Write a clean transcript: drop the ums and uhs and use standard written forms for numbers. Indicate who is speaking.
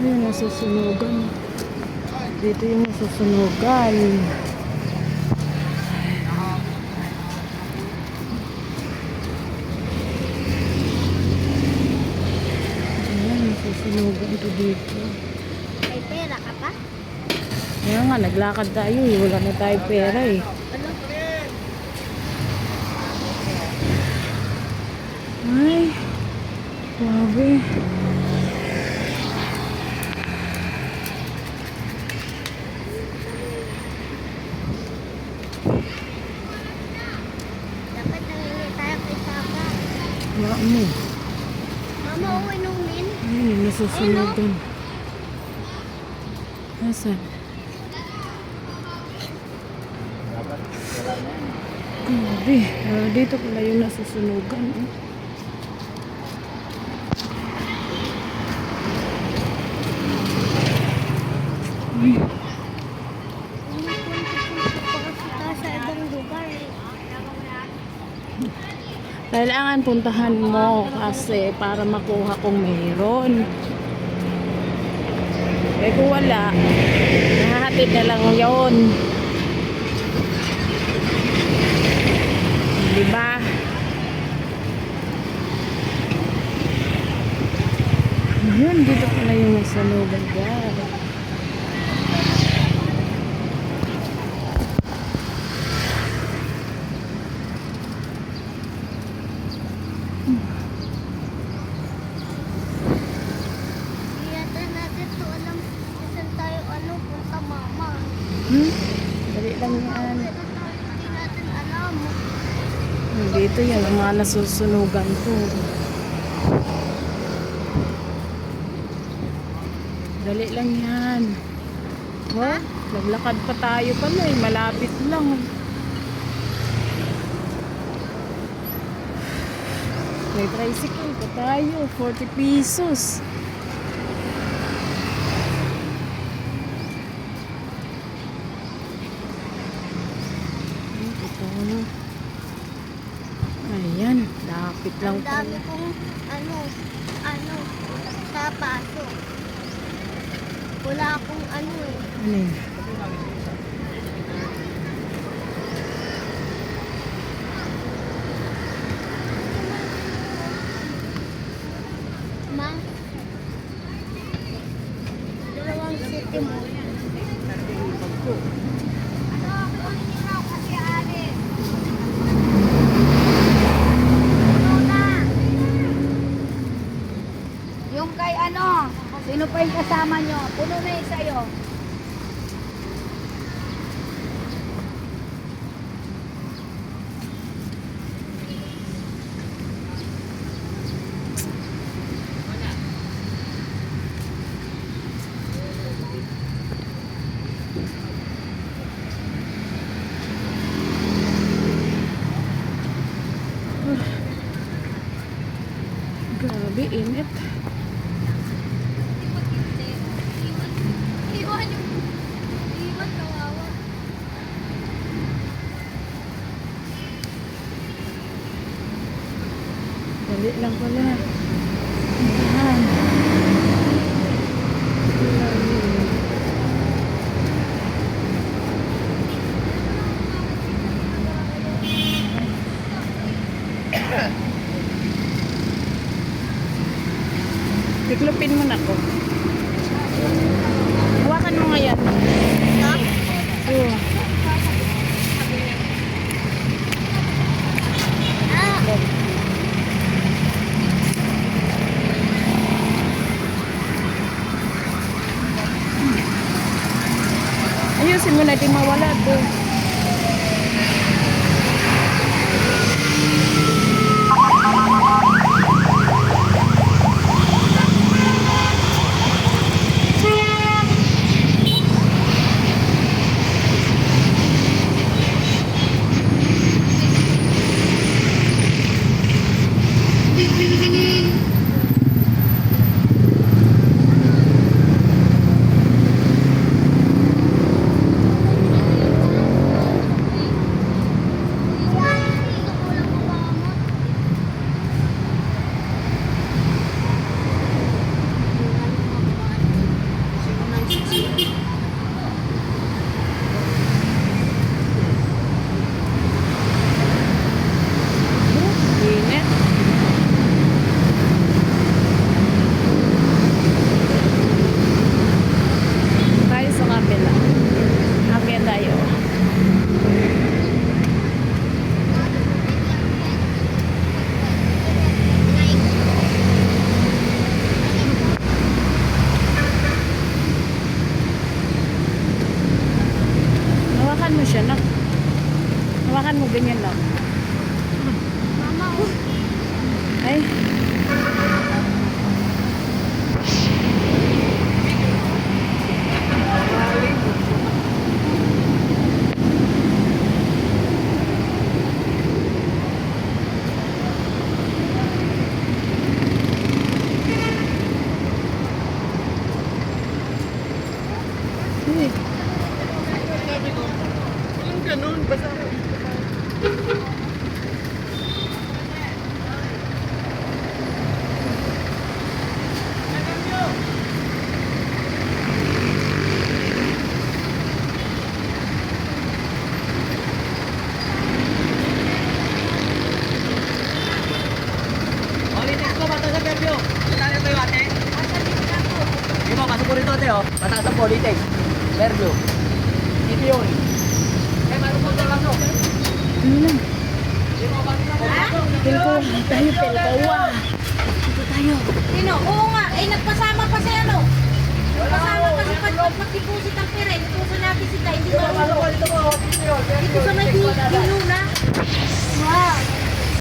Speaker 1: Ayun, nasusunugan. Dito yung nasusunugan. Ayan, nasusunugan ito dito.
Speaker 2: May pera ka pa?
Speaker 1: Kaya nga, naglakad tayo eh. Wala na tayo pera eh.
Speaker 2: Ano?
Speaker 1: Ay, grabe.
Speaker 2: Dapat nangingi tayo kay Papa.
Speaker 1: Wala mo.
Speaker 2: Mama, uwi numin.
Speaker 1: Ayun, nasusunugan. Nasaan? Grabe. Dito pala yung nasusunugan. Eh.
Speaker 2: Sa ibang lugar eh.
Speaker 1: Kailangan puntahan mo kasi para makuha kung mayroon. Eh kung wala, nahahatid na lang yon. Diba? Yun, dito pala yung nasunugan dyan.
Speaker 2: Hindi yata natin to alam kung saan tayo punta mama.
Speaker 1: Dali lang yan.
Speaker 2: Hindi natin alam.
Speaker 1: Dito yan, ang mga nasusunugan ko. Dali lang yan. Oh, naglakad pa tayo pala eh. Malapit lang. May tricycle pa tayo. 40 pesos. Ito. Ayan. Lapit lang
Speaker 2: Ang dami
Speaker 1: pala.
Speaker 2: kong sa paso. Wala akong eh.
Speaker 1: Ano yun?
Speaker 2: Ma, dalawang city mo.
Speaker 3: Yung kay sino pa yung kasama nyo? Puno na yung sa'yo.
Speaker 1: Grabe, init.
Speaker 2: Iwan kawawa.
Speaker 1: Dali lang pala. Ayan. Tiklopin mo na ko. Hawakan mo nga yan.
Speaker 2: Ha?
Speaker 1: Oh. Ayusin mo na, di mawala doon. Hawakan mo, ganyan lang.
Speaker 2: Mama, oh.
Speaker 1: Ay.
Speaker 4: Politics ko, bata sa Fairview. Saan tayo ate? Di ba, pasok ko rito ate oh. Bata sa politics. Fairview. Dito yun. Kaya meron po dyan pasok.
Speaker 1: Ano lang?
Speaker 4: Di ba, pasok na po.
Speaker 1: Telco. Tayo, telco. Dito tayo.
Speaker 3: Sino? Oo nga. Eh, nagpasama pa si ano. Nagpasama pa si pag mag-deposit ang pera. Deposit natin si Tay. Hindi
Speaker 4: Pasok
Speaker 3: marunong.
Speaker 4: ko dito po. Dito yun.
Speaker 3: Dito sa may Luna.
Speaker 2: Wow.